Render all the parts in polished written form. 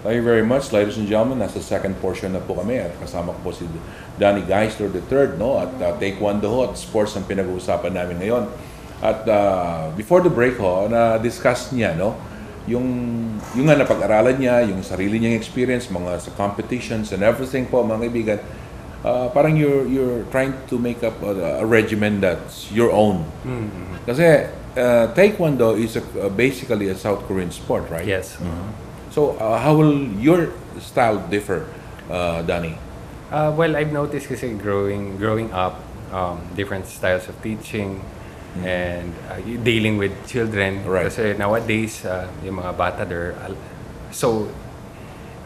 Thank you very much, ladies and gentlemen. Nasa second portion na po kami at kasama ko po si Donnie Geisler III, no? At taekwondo ho at sports ang pinag-uusapan namin ngayon. At before the break ho, na-discuss niya, no? Yung nga napag-aralan niya, yung sarili niyang experience, mga sa competitions and everything po, mga kaibigan. Parang you're trying to make up a regimen that's your own. Mm-hmm. Kasi taekwondo is basically a South Korean sport, right? Yes. Mm-hmm. So, how will your style differ, Donnie? Well, I've noticed kasi growing up, different styles of teaching and dealing with children. Right. Kasi nowadays, yung mga bata, they're so,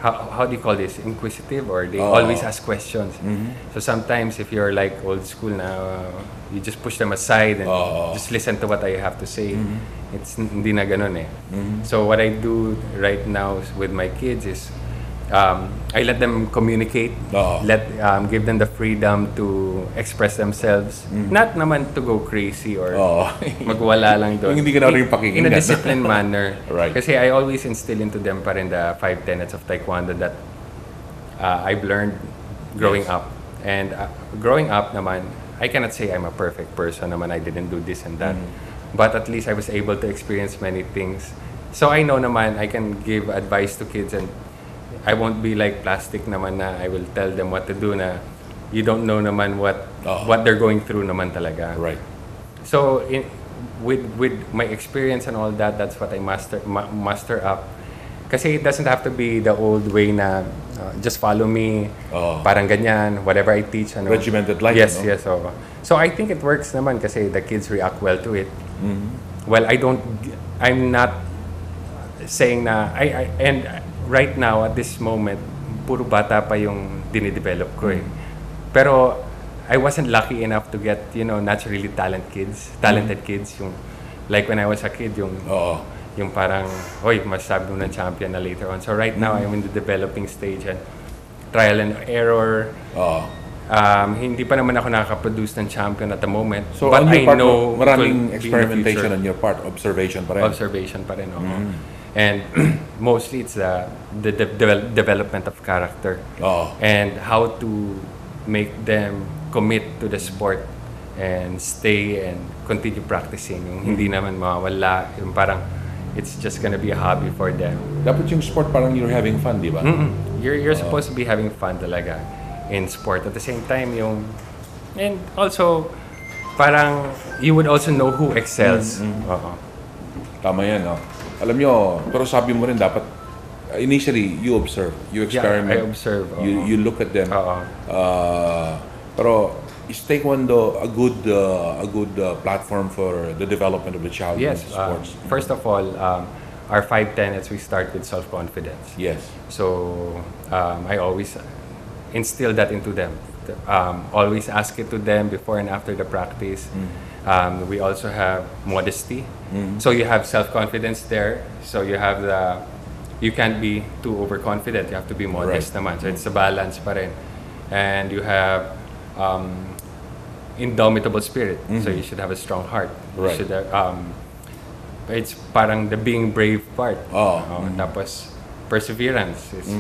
how do you call this? Inquisitive, or they always ask questions. Mm-hmm. So sometimes if you're like old school now, you just push them aside and just listen to what I have to say. Mm-hmm. It's hindi na ganun eh. Mm-hmm. So what I do right now with my kids is I let them communicate, give them the freedom to express themselves. Mm-hmm. Not naman to go crazy or magwala lang doon. Hindi ka na rin pakikinggan. In a disciplined manner. Right. Kasi I always instill into them pa rin the 5 tenets of taekwondo that I've learned growing up. And growing up naman, I cannot say I'm a perfect person naman. I didn't do this and that. Mm-hmm. But at least I was able to experience many things. So I know naman I can give advice to kids and I won't be like plastic naman na I will tell them what to do na you don't know naman what they're going through naman talaga. Right. So with my experience and all that, that's what I master up. Kasi it doesn't have to be the old way na just follow me, parang ganyan, whatever I teach. Ano. Regimented life. Yes, no? yes. So I think it works naman kasi the kids react well to it. Mm-hmm. Well, I'm not saying na, and right now at this moment, puro bata pa yung dinidevelop ko eh. Pero I wasn't lucky enough to get, naturally talented kids. Yung, like when I was a kid, yung parang, masabi mo ng champion na later on. So right now, I'm in the developing stage and trial and error. Hindi pa naman ako nakaka-produce ng champion at the moment. So but on your I part, know maraming experimentation on your part, observation pa rin. Observation pa rin, And mostly it's the development of character. And how to make them commit to the sport and stay and continue practicing. Yung hindi naman mawala. Yung parang it's just gonna be a hobby for them. Dapat yung sport parang you're having fun, di ba? You're supposed to be having fun talaga in sport. At the same time, and also, parang you would also know who excels. Tama yan, no? Alam nyo, pero sabi mo rin dapat, initially, you observe, you experiment. Yeah, I observe. You look at them. Pero is taekwondo a good platform for the development of the child in sports? First of all, our 5 tenets, we start with self-confidence. Yes. So, I always instill that into them. Always ask it to them before and after the practice. We also have modesty. So you have self-confidence there. So you have you can't be too overconfident. You have to be modest naman. So it's a balance pa rin. And you have indomitable spirit. So you should have a strong heart. Right. You should it's parang the being brave part. Tapos perseverance is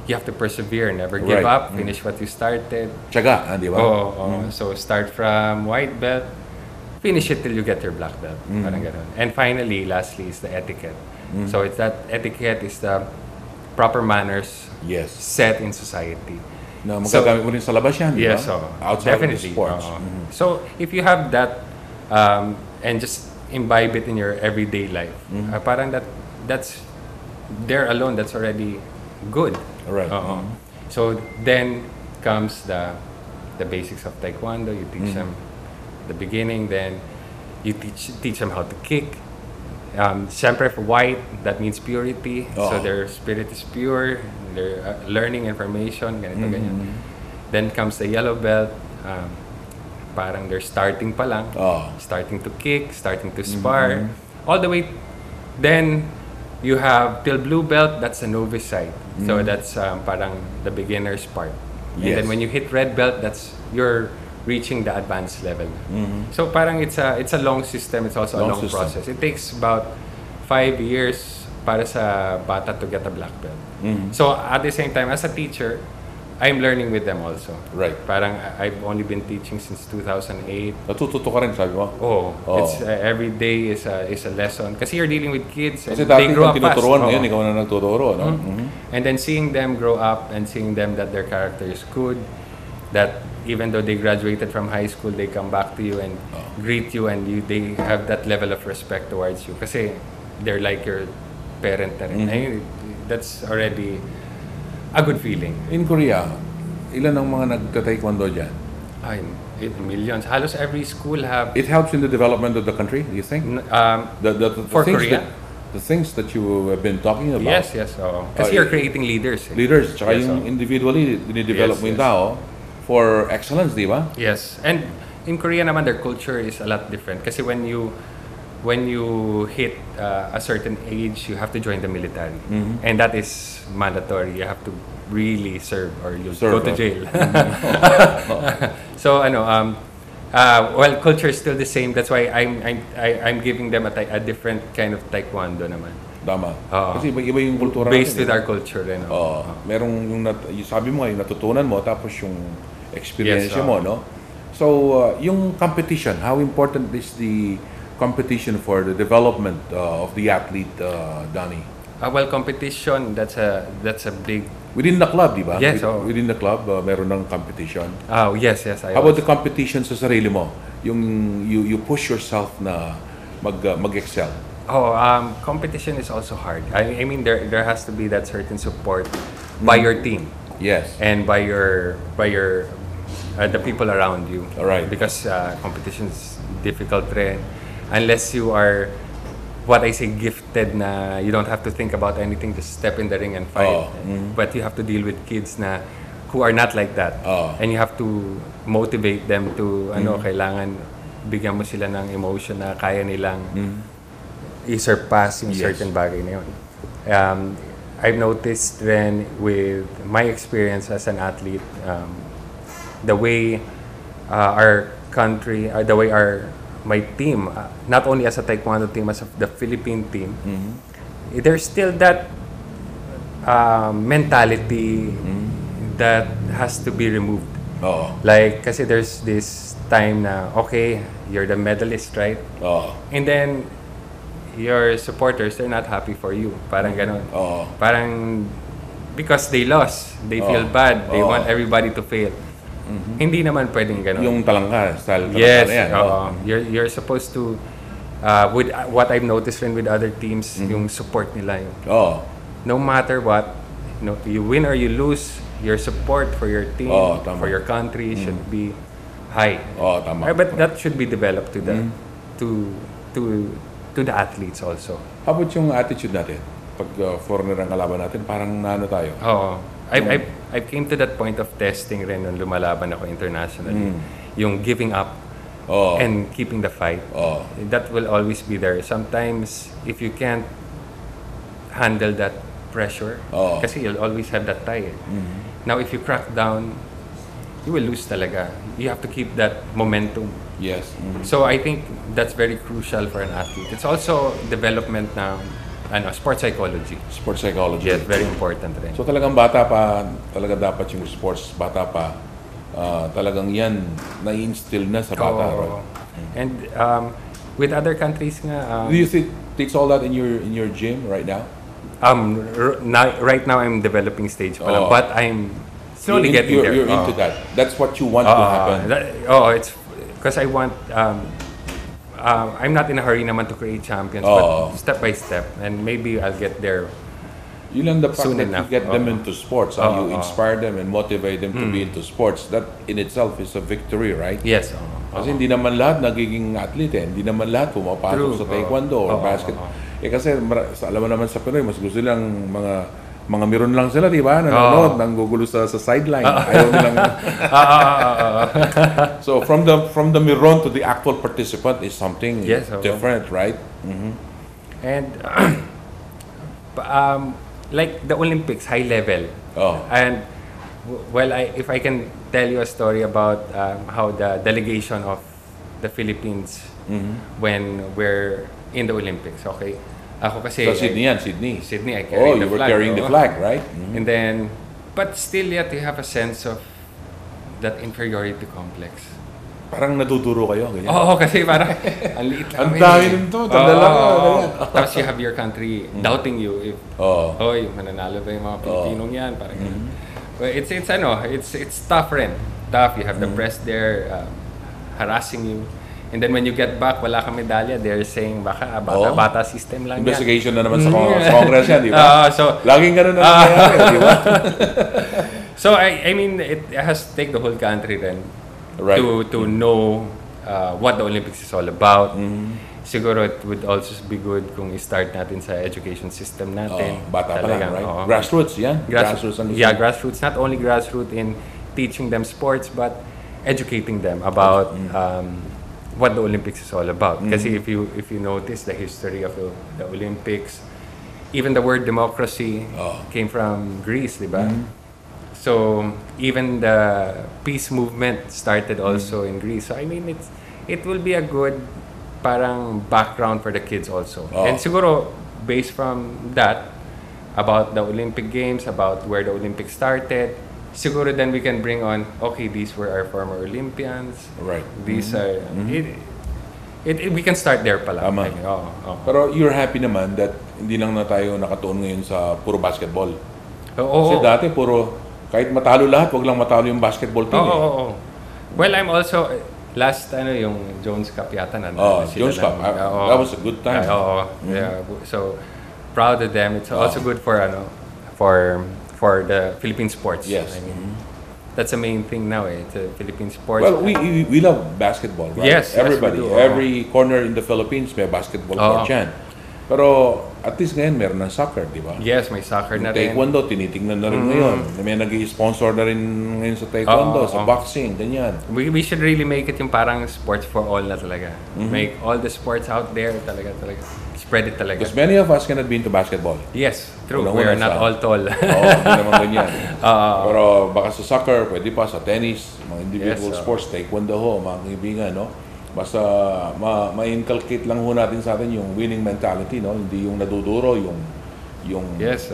you have to persevere, never give up, finish what you started. Tiyaga, di ba? So start from white belt, finish it till you get your black belt. Parang ganun. And finally, lastly, is the etiquette. So it's that etiquette is the proper manners set in society. Na magagamit mo rin sa labas yan, di ba? Yes, outside definitely. of the sports. So if you have that and just imbibe it in your everyday life, parang that's there alone, that's already good. Right. So then comes the basics of taekwondo. You teach them the beginning, then you teach them how to kick. Siyempre for white, that means purity. So their spirit is pure. They're learning information, ganito ganyan. Then comes the yellow belt. Parang they're starting pa lang. Starting to kick, starting to spar. All the way. Then you have till blue belt, that's the novice side. So that's parang the beginner's part. And then when you hit red belt, that's you're reaching the advanced level. So parang it's a long system, it's also a long system. process. It takes about 5 years para sa bata to get a black belt. So at the same time, as a teacher, I'm learning with them also. Right. Parang I've only been teaching since 2008. Natututo ka rin, sabi mo? Oh, it's every day is a lesson. Kasi you're dealing with kids and Kasi they dati grow kang up fast. tinuturuan, ngayon ikaw na nagtuturo, no? And then seeing them grow up and seeing them that their character is good, that even though they graduated from high school, they come back to you and greet you and they have that level of respect towards you. Kasi they're like your parent na rin. Ay, that's already a good feeling. In Korea, ilan ang mga nagta-taekwondo dyan? Ay, millions. Halos every school have... It helps in the development of the country, do you think? The for things Korea? The things that you have been talking about. Yes. Kasi you're creating leaders. Leaders, tsaka Yes, yung individually, dinidevelop mo yung tao for excellence, di ba? Yes. And in Korea naman, their culture is a lot different. Kasi when you hit a certain age, you have to join the military. And that is mandatory. You have to really serve or you'll go to jail. So, well, culture is still the same. That's why I'm giving them a different kind of taekwondo naman. Tama. Kasi iba yung kultura based natin. with our culture. Merong yung sabi mo nga, yung natutunan mo, tapos yung experience Yes, mo, no? So, yung competition, how important is the competition for the development of the athlete, Donnie? Well, competition, that's a big... Within the club, di ba? Yes. Within the club, meron ng competition. Oh, yes. How about the competition sa sarili mo? Yung you push yourself na mag-excel. Competition is also hard. I mean, there has to be that certain support by your team. Yes. And by your the people around you. All right. Because competition is difficult rin. Unless you are, what I say, gifted na you don't have to think about anything, just step in the ring and fight. But you have to deal with kids na who are not like that. And you have to motivate them to, kailangan bigyan mo sila ng emotion na kaya nilang i-surpass yung certain bagay na yun. I've noticed rin with my experience as an athlete, the way our country, the way my team, not only as a taekwondo team, as the Philippine team, there's still that mentality that has to be removed. Like, kasi there's this time na, okay, you're the medalist, right? And then, your supporters, they're not happy for you. Parang ganon. Parang, because they lost, they feel bad, they want everybody to fail. Hindi naman pwedeng ganon. Yung talangka, style talangka yes, yan. You're supposed to, with what I've noticed rin with other teams, yung support nila yun. No matter what, you win or you lose, your support for your team, for your country should be high. Tama. But that should be developed to the to the athletes also. How about yung attitude natin? Pag foreigner ang kalaban natin, parang nano tayo? I came to that point of testing rin nung lumalaban ako internationally. Yung giving up and keeping the fight. That will always be there. Sometimes, if you can't handle that pressure, kasi you'll always have that tie. Now, if you crack down, you will lose talaga. You have to keep that momentum. Yes. So I think that's very crucial for an athlete. It's also development ng sports psychology. Sports psychology. Yes, very important rin. So talagang bata pa, talaga dapat yung sports bata pa, talagang yan na-instill na sa bata. Right? And with other countries nga... do you think takes all that in your gym right now? Right now I'm developing stage pa lang, but I'm slowly getting there. You're into that. That's what you want to happen. It's because I want... I'm not in a hurry naman to create champions, but step by step, and maybe I'll get there. Yun lang the fact soon that enough. You get them into sports, you inspire them and motivate them to be into sports. That in itself is a victory, right? Yes. Kasi hindi naman lahat nagiging athlete, hindi naman lahat pumapasok sa taekwondo or basket. Kasi alam mo naman sa Pinoy, mas gusto lang mga meron lang sila, di ba? Nanonood, nanggugulo sa sideline. Ayaw nilang... So, from the miron to the actual participant is something different, right? And, like the Olympics, high level. And Well, if I can tell you a story about how the delegation of the Philippines when we're in the Olympics, okay? Ako kasi... So, Sydney yan, Sydney. Sydney, I carried the flag. You were carrying the flag, right? And then, but still yet, you have a sense of that inferiority complex. Parang natuturo kayo, ganyan. Oo, kasi parang ang liit lang. Ang dami nito, tandala ka. Tapos you have your country doubting you if, oy, mananalo ba yung mga Pilipinong yan? Parang well, it's tough rin. Tough, you have the press there harassing you. And then when you get back, wala kang medalya, they're saying baka bata system lang yan. Investigation na naman sa Congress yan, di ba? Laging ganun na nangyayari, di ba? So I mean, it has to take the whole country then to know what the Olympics is all about. Siguro it would also be good kung i-start natin sa education system natin. Bata pa lang, right? Grassroots, yan? Grassroots. Not only grassroots in teaching them sports, but educating them about what the Olympics is all about. Kasi if you notice the history of the Olympics, even the word democracy came from Greece, di ba? So even the peace movement started also in Greece. So I mean, it will be a good parang background for the kids also. And siguro based from that, about the Olympic Games, about where the Olympics started, siguro then we can bring on, okay, these were our former Olympians. Right. These are, we can start there pala. Tama. I mean, Pero you're happy naman that hindi lang na tayo nakatuon ngayon sa puro basketball. Oo. Kasi dati puro, kahit matalo lahat, wag lang matalo yung basketball team. Oo. Well, I'm also, last yung Jones Cup yata na. Jones Cup. That was a good time. Yeah. So, proud of them. It's also good for for the Philippine sports. Yes. I mean, that's the main thing now. It's Philippine sports. Well, we love basketball, right? Yes. Everybody. Yes, we do. Every corner in the Philippines may basketball court yan. Pero at least ngayon meron ng soccer, di ba? Yes, may soccer na rin. Taekwondo, tinitingnan na rin ngayon. May nag-i-sponsor na rin ngayon sa taekwondo, sa boxing, ganyan. We should really make it yung parang sports for all na talaga. Make all the sports out there talaga. Spread it talaga. Because many of us cannot be into basketball. Yes, true. We are not all tall. Hindi naman ganyan. Pero baka sa soccer, pwede pa sa tennis, mga individual sports, taekwondo ho, mga kaibigan, no? Basta ma-inculcate lang ho natin sa atin yung winning mentality, no? Hindi yung naduduro, yung Yes.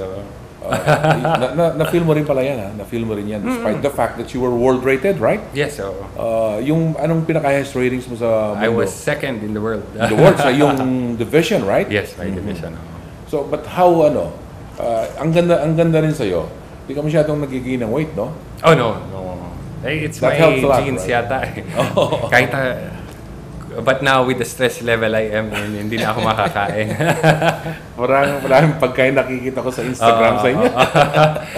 na-feel mo rin pala yan, ha? Na-feel mo rin yan. Despite the fact that you were world rated, right? Yes. Yung anong pinaka-highest ratings mo sa mundo? I was second in the world. In the world, sa yung division, right? Yes, my division. So, but how, ang ganda rin sa'yo, hindi ka masyadong nagiging ng weight, no? Oh, no. It's That my helps a lot, genes right? yata. Kahit but now with the stress level I am, hindi na ako makakain. Maraming pagkain nakikita ko sa Instagram sa inyo.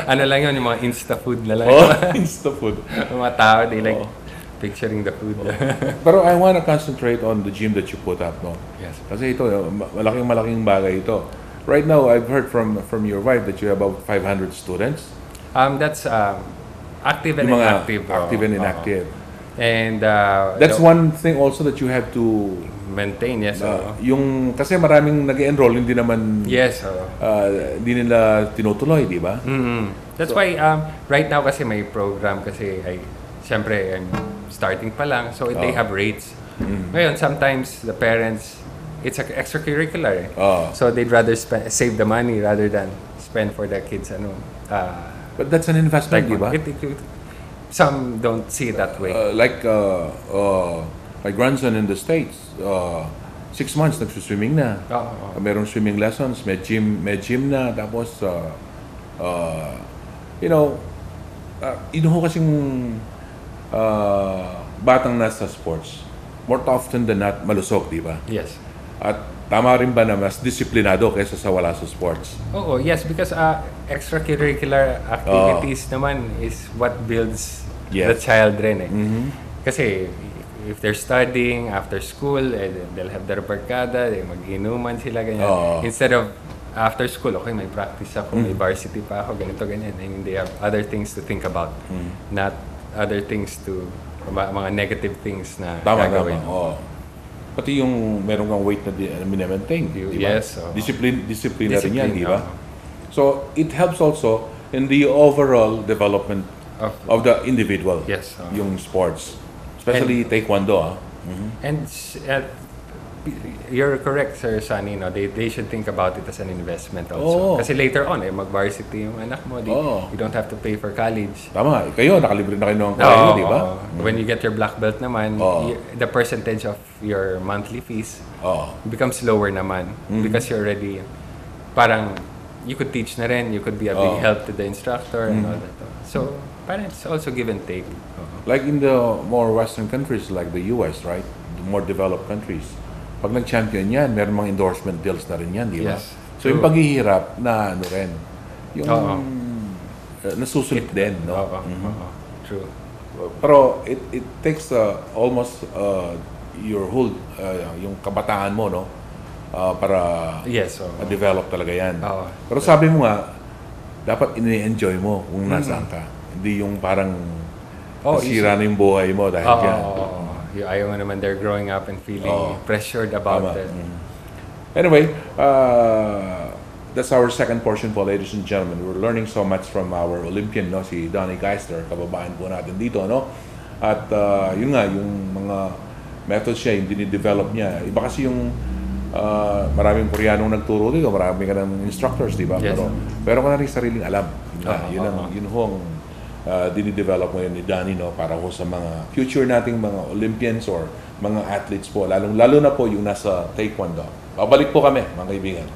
Ano lang yun, yung mga Insta food na lang. Insta food. Yung mga tao, they like picturing the food. Pero I want to concentrate on the gym that you put up, no? Yes. Kasi ito, malaking bagay ito. Right now, I've heard from your wife that you have about 500 students. That's active and inactive. Active and inactive. And that's one thing also that you have to maintain. Yes. Yung kasi maraming nag-enroll hindi naman hindi nila tinutuloy, di ba? That's why right now kasi may program kasi siyempre I'm starting pa lang, so they have rates. Ngayon sometimes the parents, it's extracurricular. So they'd rather save the money rather than spend for their kids but that's an investment, di ba? Some don't see it that way. Like my grandson in the States, 6 months nagsuswimming na. Merong swimming lessons, may gym na, tapos kasing batang nasa sports, more often than not malusog, di ba? Yes. At tama rin ba na mas disiplinado kaysa sa wala sa sports? Yes, because extracurricular activities naman is what builds the child rin eh. Kasi if they're studying after school, they'll have their barkada, mag-inuman sila, ganyan. Instead of after school, okay, may practice ako, may varsity pa ako, ganito, ganyan. I mean, they have other things to think about, not other things mga negative things na gagawin. Pati yung meron kang weight na minamaintain, di ba? Yes. Discipline na rin yan, di ba? So, it helps also in the overall development of the individual. Yes. Yung sports. Especially taekwondo. And you're correct, Sir Sunny. No? They should think about it as an investment also. Kasi later on, mag-varsity yung anak mo. You don't have to pay for college. Tama. Kayo, nakalibre na kayo ng kolehiyo, di ba? When you get your black belt naman, the percentage of your monthly fees becomes lower naman. Because you're already, parang, you could teach na rin. You could be a big help to the instructor and all that. So, parang it's also give and take. Like in the more Western countries like the US, right? The more developed countries. Pag nag-champion yan, meron mga endorsement deals na rin yan, di ba? Yes, so yung paghihirap na ano rin, yung nasusulit din, no? True. Pero it takes almost your whole, yung kabataan mo, no? Para develop talaga yan. Pero sabi mo nga, dapat ini-enjoy mo kung nasaan ka. Hindi yung parang nasira na yung buhay mo dahil dyan. Ayaw nga naman they're growing up and feeling pressured about it. Anyway, that's our second portion po, ladies and gentlemen. We're learning so much from our Olympian, no, si Donnie Geisler, kababayan po natin dito, no? At yun nga, yung mga methods niya, yung dinidevelop niya. Iba kasi yung maraming Koreanong nagturo dito, marami ka ng instructors, di ba? Yes. Pero ka na rin sariling alam. Yun ho ang dinidevelop ngayon ni Donnie, no, para ho sa mga future nating mga Olympians or mga athletes po, lalo na po yung nasa taekwondo. Babalik po kami, mga kaibigan.